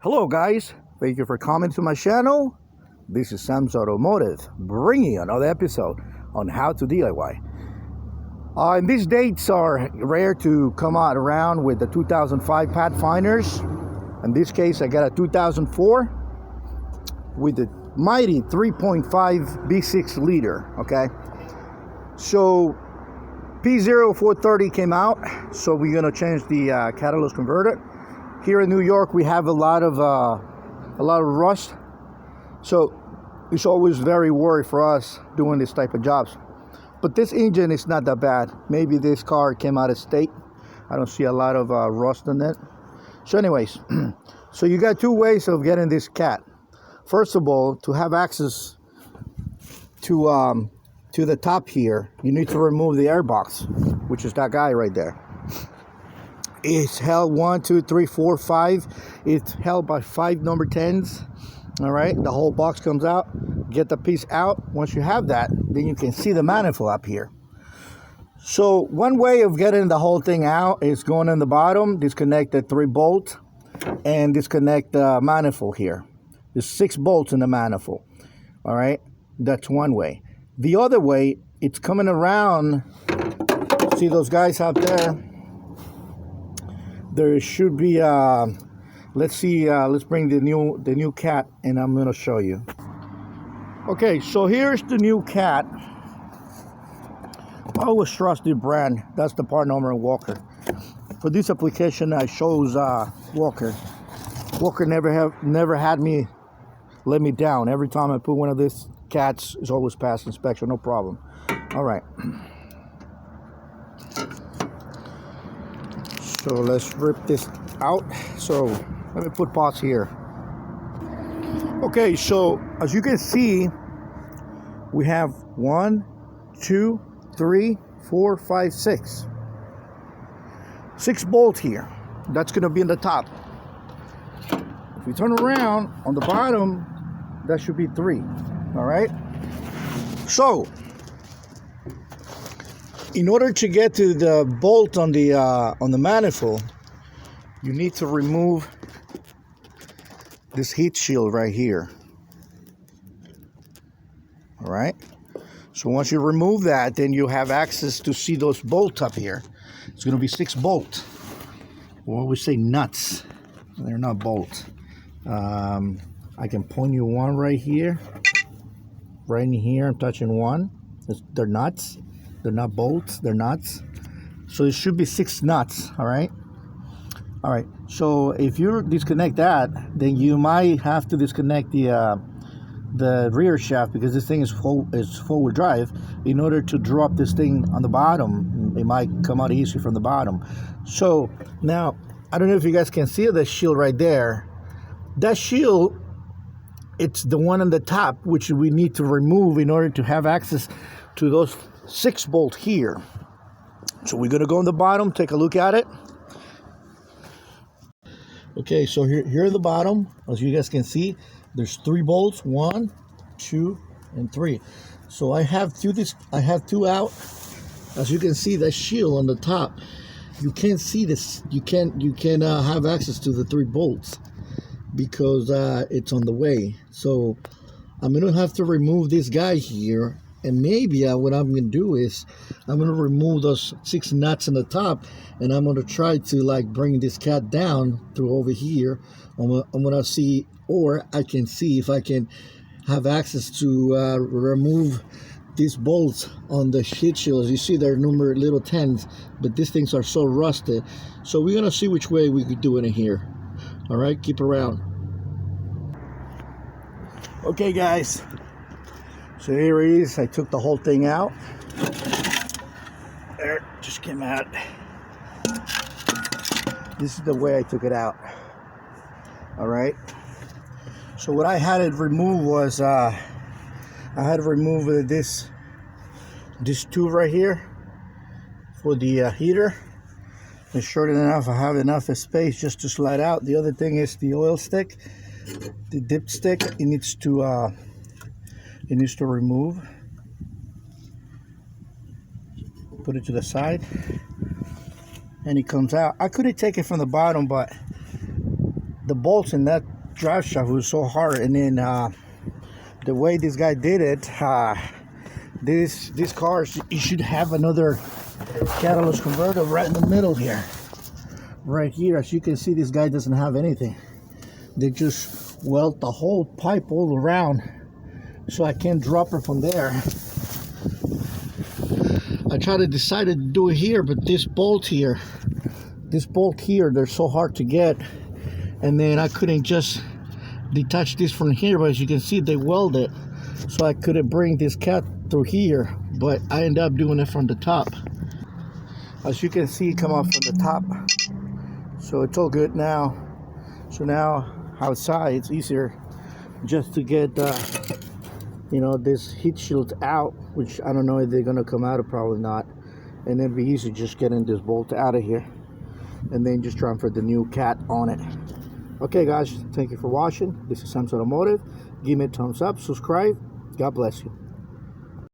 Hello guys, thank you for coming to my channel. This is Sam's Automotive, bringing another episode on how to DIY. And these dates are rare to come out around with the 2005 Pathfinders. In this case, I got a 2004 with the mighty 3.5 V6 liter, okay? So P0430 came out, so we're gonna change the catalyst converter. Here in New York, we have a lot of rust, so it's always very worried for us doing this type of jobs. But this engine is not that bad. Maybe this car came out of state. I don't see a lot of rust in it. So anyways, so you got two ways of getting this cat. First of all, to have access to the top here, you need to remove the airbox, which is that guy right there. It's held 1, 2, 3, 4, 5. It's held by 5 number 10s. All right, the whole box comes out. Get the piece out. Once you have that, then you can see the manifold up here. So one way of getting the whole thing out is going in the bottom, disconnect the 3 bolts, and disconnect the manifold here. There's 6 bolts in the manifold. All right, that's one way. The other way, it's coming around. See those guys out there? There should be let's bring the new cat and I'm gonna show you. Okay, so here's the new cat. I always trust the brand. That's the part number in Walker. For this application I chose Walker. Walker never had me let me down. Every time I put one of these cats, it's always passed inspection, no problem. All right. So let's rip this out. So let me put parts here. Okay, so as you can see, we have 1, 2, 3, 4, 5, 6. 6 bolts here. That's gonna be in the top. If you turn around on the bottom, that should be 3. All right. So in order to get to the bolt on the manifold, you need to remove this heat shield right here. All right. So once you remove that, then you have access to see those bolts up here. It's going to be 6 bolts. Or we say nuts. They're not bolts. I can point you one right here. Right in here, I'm touching one. They're nuts. They're not bolts, they're nuts. So it should be 6 nuts, all right? All right, so if you disconnect that, then you might have to disconnect the rear shaft, because this thing is four-wheel drive. In order to drop this thing on the bottom, it might come out easy from the bottom. So now, I don't know if you guys can see the shield right there. That shield, it's the one on the top, which we need to remove in order to have access to those 6 bolts here. So we're gonna go on the bottom, take a look at it. Okay, so here at the bottom, as you guys can see, there's 3 bolts, 1, 2, and 3. So I have 2 out. As you can see, that shield on the top, you can't see this. You can't have access to the 3 bolts because it's on the way. So I'm gonna have to remove this guy here. And maybe what I'm going to do is I'm going to remove those 6 nuts on the top, and I'm going to try to like bring this cat down through over here. I'm going to see, or I can see if I can have access to remove these bolts on the heat shields. You see they're numbered little 10s, but these things are so rusted. So we're going to see which way we could do it in here. All right, keep around. Okay, guys. So here it is. I took the whole thing out. There, just came out. This is the way I took it out. All right. So what I had to remove was I had to remove this tube right here for the heater. And sure enough, I have enough space just to slide out. The other thing is the oil stick, the dipstick. It needs to remove. Put it to the side, and it comes out. I could have taken it from the bottom, but the bolts in that drive shaft was so hard, and then the way this guy did it, this car, you should have another catalyst converter right in the middle here. Right here, as you can see, this guy doesn't have anything. They just weld the whole pipe all around, so I can't drop it from there. I tried to decide to do it here, but this bolt here, they're so hard to get, and then I couldn't just detach this from here. But as you can see, they weld it, so I couldn't bring this cat through here, but I ended up doing it from the top. As you can see, come off from the top, so it's all good now. So now outside it's easier just to get you know, this heat shield out, which I don't know if they're gonna come out or probably not, and then be easy just getting this bolt out of here and then just transfer the new cat on it. Okay guys, thank you for watching. This is Sam's Automotive. Give me a thumbs up, subscribe. God bless you.